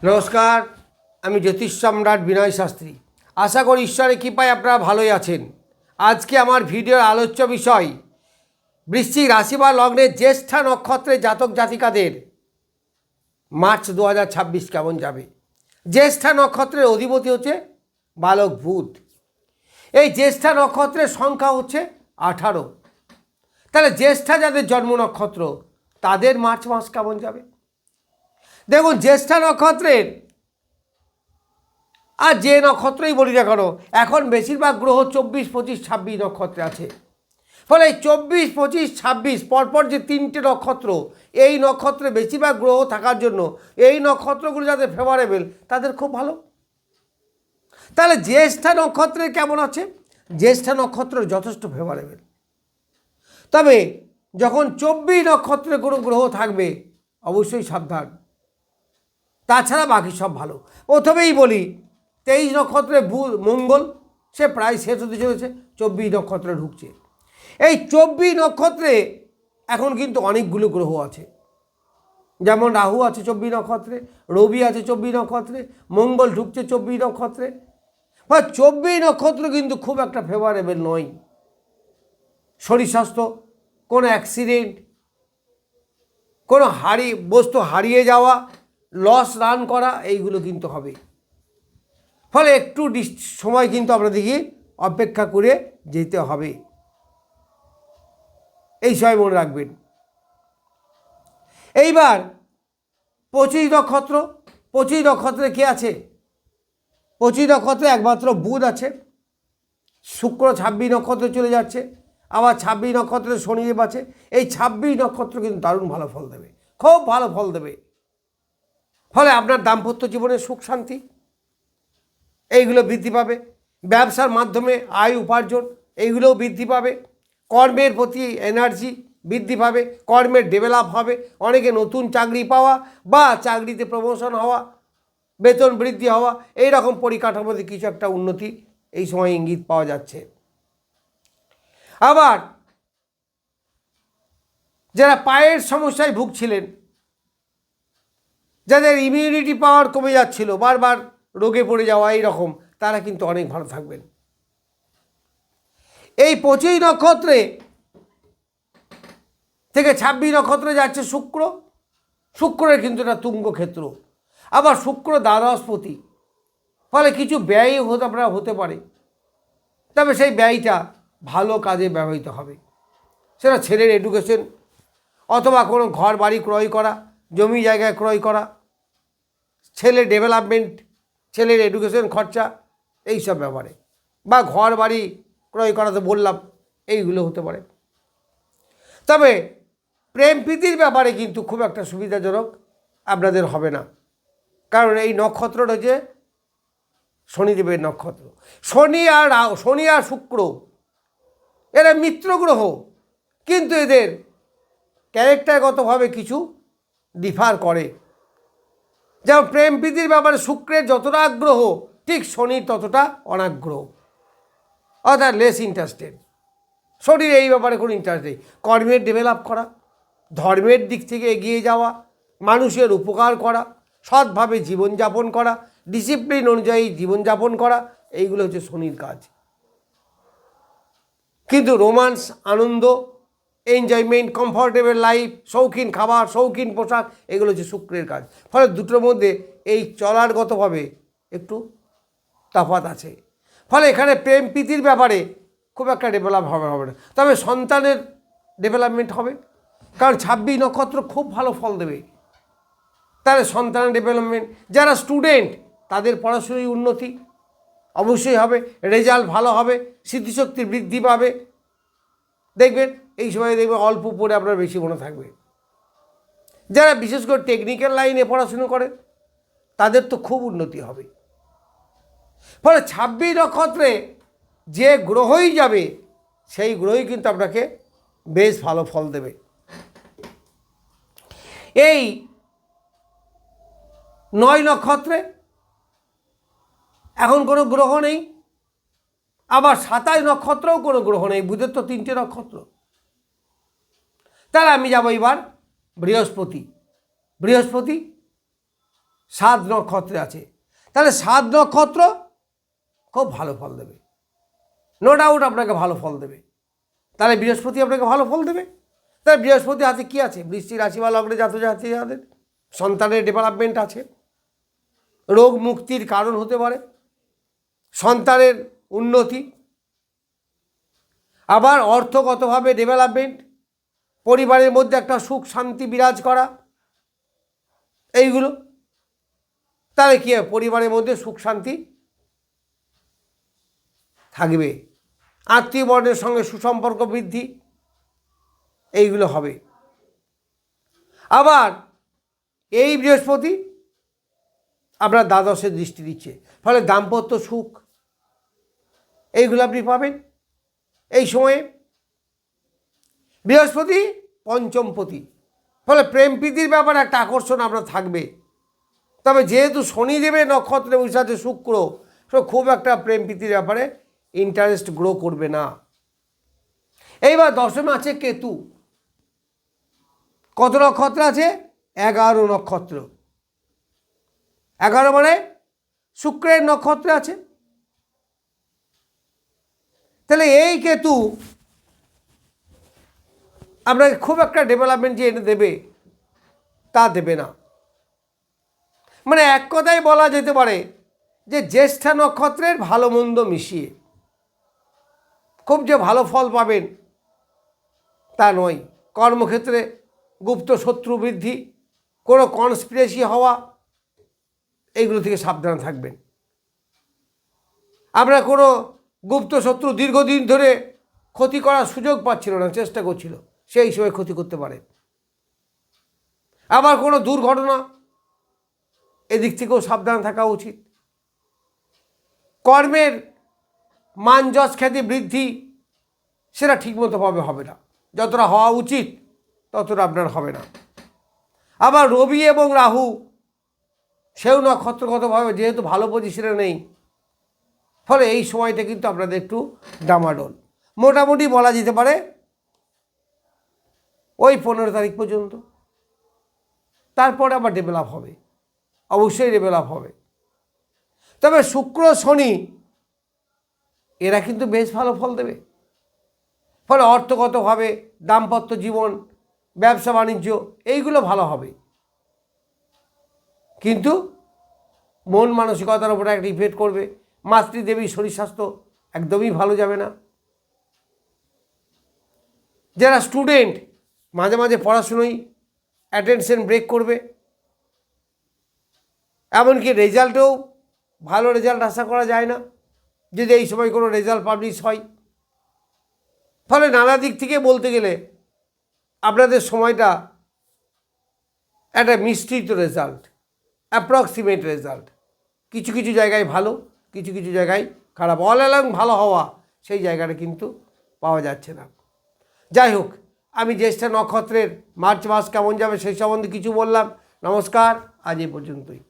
নমস্কার, আমি জ্যোতিষ সম্রাট বিনয় শাস্ত্রী। আশা করি ঈশ্বরের কৃপায় আপনারা ভালোই আছেন। আজকে আমার ভিডিওর আলোচ্য বিষয় বৃশ্চিক রাশি বা লগ্নের জ্যেষ্ঠা নক্ষত্রের জাতক জাতিকাদের মার্চ 2026 কেমন যাবে। জ্যেষ্ঠা নক্ষত্রের অধিপতি হচ্ছে বালক বুধ। এই জ্যেষ্ঠা নক্ষত্রের সংখ্যা হচ্ছে 18। তাহলে জ্যেষ্ঠা যাদের জন্ম নক্ষত্র তাদের মার্চ মাস কেমন যাবে। দেখুন, জ্যেষ্ঠা নক্ষত্রের আর যে নক্ষত্রই বলি না কেন, এখন বেশিরভাগ গ্রহ 24, 25, 26 নক্ষত্রে আছে। ফলে 24, 25, 26 পরপর যে তিনটে নক্ষত্র, এই নক্ষত্রে বেশিরভাগ গ্রহ থাকার জন্য এই নক্ষত্রগুলো যাদের ফেভারেবল তাদের খুব ভালো। তাহলে জ্যেষ্ঠা নক্ষত্রের কেমন আছে? জ্যেষ্ঠা নক্ষত্র যথেষ্ট ফেভারেবল। তবে যখন 24 নক্ষত্রে কোনো গ্রহ থাকবে অবশ্যই সাবধান। তাছাড়া বাকি সব ভালো। প্রথমেই বলি 23 নক্ষত্রে মঙ্গল, সে প্রায় শেষ হতে চলেছে, 24 নক্ষত্রে ঢুকছে। এই 24 নক্ষত্রে এখন কিন্তু অনেকগুলো গ্রহ আছে। যেমন রাহু আছে 24 নক্ষত্রে, রবি আছে 24 নক্ষত্রে, মঙ্গল ঢুকছে 24 নক্ষত্রে। বা 24 নক্ষত্র কিন্তু খুব একটা ফেভারেবল নয়। শরীর স্বাস্থ্য, কোনো অ্যাক্সিডেন্ট, কোনো বস্তু হারিয়ে যাওয়া, লস রান করা, এইগুলো কিন্তু হবে। ফলে একটু সময় কিন্তু আপনাদেরকে অপেক্ষা করে যেতে হবে, এই সময় মনে রাখবেন। এইবার 25 নক্ষত্র, 25 নক্ষত্রে কে আছে? 25 নক্ষত্রে একমাত্র বুধ আছে। শুক্র 26 নক্ষত্রে চলে যাচ্ছে, আবার 26 নক্ষত্রে শনিদেব আছে। এই 26 নক্ষত্র কিন্তু দারুণ ভালো ফল দেবে, খুব ভালো ফল দেবে। ফলে আপনার দাম্পত্য জীবনে সুখ শান্তি এইগুলো বৃদ্ধি পাবে। ব্যবসার মাধ্যমে আয় উপার্জন এইগুলোও বৃদ্ধি পাবে। কর্মের প্রতি এনার্জি বৃদ্ধি পাবে, কর্মের ডেভেলপ হবে। অনেকে নতুন চাকরি পাওয়া বা চাকরিতে প্রমোশন হওয়া, বেতন বৃদ্ধি হওয়া, এই রকম পরিকাঠামোতে কিছু একটা উন্নতি এই সময় ইঙ্গিত পাওয়া যাচ্ছে। আবার যারা পায়ের সমস্যায় ভুগছিলেন, যাদের ইমিউনিটি পাওয়ার কমে যাচ্ছিল, বারবার রোগে পড়ে যাওয়া এইরকম, তারা কিন্তু অনেক ভালো থাকবেন। এই 25 নক্ষত্রে থেকে 26 নক্ষত্রে যাচ্ছে শুক্র। শুক্রের কিন্তু এটা তুঙ্গ ক্ষেত্র, আবার শুক্র দ্বাদশপতি। ফলে কিছু ব্যয় আপনারা হতে পারে, তবে সেই ব্যয়টা ভালো কাজে ব্যবহৃত হবে। সেটা ছেলের এডুকেশন, অথবা কোনো ঘর বাড়ি ক্রয় করা, জমি জায়গায় ক্রয় করা, ছেলের ডেভেলপমেন্ট, ছেলের এডুকেশন খরচা, এইসব ব্যাপারে, বা ঘর বাড়ি ক্রয় করাতে বললাম, এইগুলো হতে পারে। তবে প্রেম প্রীতির ব্যাপারে কিন্তু খুব একটা সুবিধাজনক আপনাদের হবে না, কারণ এই নক্ষত্রটা যে শনিদেবের নক্ষত্র। শনি আর শুক্র এরা মিত্র গ্রহ, কিন্তু এদের ক্যারেক্টারগতভাবে কিছু ডিফার করে। যেমন প্রেম প্রীতির ব্যাপারে শুক্রের যতটা আগ্রহ, ঠিক শনির ততটা অনাগ্রহ, অর্থাৎ লেস ইন্টারেস্টেড। শনির এই ব্যাপারে কোনো ইন্টারেস্ট নেই। কর্মের ডেভেলপ করা, ধর্মের দিক থেকে এগিয়ে যাওয়া, মানুষের উপকার করা, সৎভাবে জীবনযাপন করা, ডিসিপ্লিন অনুযায়ী জীবনযাপন করা, এইগুলো হচ্ছে শনির কাজ। কিন্তু রোমান্স, আনন্দ, এনজয়মেন্ট, কমফর্টেবল লাইফ, শৌখিন খাবার, শৌখিন পোশাক, এগুলো হচ্ছে শুক্রের কাজ। ফলে দুটোর মধ্যে এই চলারগতভাবে একটু তফাৎ আছে। ফলে এখানে প্রেম প্রীতির ব্যাপারে খুব একটা ডেভেলপ হবে না, তবে সন্তানের ডেভেলপমেন্ট হবে, কারণ 26 নক্ষত্র খুব ভালো ফল দেবে। তাহলে সন্তানের ডেভেলপমেন্ট, যারা স্টুডেন্ট তাদের পড়াশোনায় উন্নতি অবশ্যই হবে, রেজাল্ট ভালো হবে, স্মৃতিশক্তি বৃদ্ধি পাবে। দেখবেন এই সময় দেখবেন অল্প পড়ে আপনার বেশি মনে থাকবে। যারা বিশেষ করে টেকনিক্যাল লাইনে পড়াশুনো করে তাদের তো খুব উন্নতি হবে। ফলে 26 নক্ষত্রে যে গ্রহই যাবে সেই গ্রহই কিন্তু আপনাকে বেশ ভালো ফল দেবে। এই 9 নক্ষত্রে এখন কোনো গ্রহ নেই, আবার 27 নক্ষত্রেও কোনো গ্রহ নেই। বুধের তো 3টে নক্ষত্র। তাহলে আমি যাব এবার বৃহস্পতি। সাত নক্ষত্রে আছে, তাহলে সাত নক্ষত্র খুব ভালো ফল দেবে, নো ডাউট আপনাকে ভালো ফল দেবে। তাহলে বৃহস্পতি আপনাকে ভালো ফল দেবে। তাহলে বৃহস্পতি হাতে কী আছে? বৃষ্টি রাশি বা লগ্নে জাতজাতিকাদের সন্তানের ডেভেলপমেন্ট আছে, রোগ মুক্তির কারণ হতে পারে, সন্তানের উন্নতি, আবার অর্থগতভাবে ডেভেলপমেন্ট, পরিবারের মধ্যে একটা সুখ শান্তি বিরাজ করা, এইগুলো। তাহলে কী হবে? পরিবারের মধ্যে সুখ শান্তি থাকবে, আত্মীয় বর্ণের সঙ্গে সুসম্পর্ক বৃদ্ধি, এইগুলো হবে। আবার এই বৃহস্পতি আপনার দ্বাদশে দৃষ্টি দিচ্ছে, ফলে দাম্পত্য সুখ এইগুলো আপনি পাবেন এই সময়ে। বৃহস্পতি পঞ্চমপতি, ফলে প্রেম প্রীতির ব্যাপারে একটা আকর্ষণ আপনার থাকবে। তবে যেহেতু শনিদেবে নক্ষত্রে বসে আছে শুক্র, তো খুব একটা প্রেম প্রীতির ব্যাপারে ইন্টারেস্ট গ্রো করবে না। এইবার দশমে আছে কেতু। কত নক্ষত্র আছে? 11 নক্ষত্র। 11 মানে শুক্রের নক্ষত্রে আছে। তাহলে এই কেতু আপনাকে খুব একটা ডেভেলপমেন্ট যে এনে দেবে তা দেবে না। মানে এক কথায় বলা যেতে পারে যে জ্যেষ্ঠা নক্ষত্রের ভালো মন্দ মিশিয়ে খুব যে ভালো ফল পাবেন তা নয়। কর্মক্ষেত্রে গুপ্ত শত্রু বৃদ্ধি, কোনো কনস্পিরেসি হওয়া, এইগুলো থেকে সাবধান থাকবেন। আপনার কোনো গুপ্ত শত্রু দীর্ঘদিন ধরে ক্ষতি করার সুযোগ পাচ্ছিল না, চেষ্টা করছিল, সেই সময় ক্ষতি করতে পারে। আবার কোনো দুর্ঘটনা, এদিক থেকেও সাবধান থাকা উচিত। কর্মের মান যশ খ্যাতি বৃদ্ধি সেটা ঠিকমতোভাবে হবে না, যতটা হওয়া উচিত ততটা আপনার হবে না। আবার রবি এবং রাহু সেও নক্ষত্রগতভাবে যেহেতু ভালো পজিশনে নেই, ফলে এই সময়টা কিন্তু আপনাদের একটু ডামাডোল। মোটামুটি বলা যেতে পারে ওই 15 তারিখ পর্যন্ত, তারপরে আবার ডেভেলপ হবে, অবশ্যই ডেভেলপ হবে। তবে শুক্র শনি এরা কিন্তু বেশ ভালো ফল দেবে, ফলে অর্থগতভাবে দাম্পত্য জীবন, ব্যবসা বাণিজ্য এইগুলো ভালো হবে। কিন্তু মন মানসিকতার উপরে একটা ইফেক্ট করবে। মাতৃদেবীর শরীর স্বাস্থ্য একদমই ভালো যাবে না। যারা স্টুডেন্ট মাঝে মাঝে পড়াশুনোয় অ্যাটেনশন ব্রেক করবে, এমনকি রেজাল্টেও ভালো রেজাল্ট আশা করা যায় না যদি এই সময় কোনো রেজাল্ট পাবলিশ হয়। ফলে নানা দিক থেকে বলতে গেলে আপনাদের সময়টা একটা মিশ্রিত রেজাল্ট, অ্যাপ্রক্সিমেট রেজাল্ট, কিছু কিছু জায়গায় ভালো, কিছু কিছু জায়গায় খারাপ। অল অ্যালং ভালো হওয়া সেই জায়গাটা কিন্তু পাওয়া যাচ্ছে না। যাই হোক, আমি জ্যেষ্ঠা নক্ষত্রের মার্চ মাস কেমন যাবে সেই সম্বন্ধে কিছু বললাম। নমস্কার, আজ এই পর্যন্তই।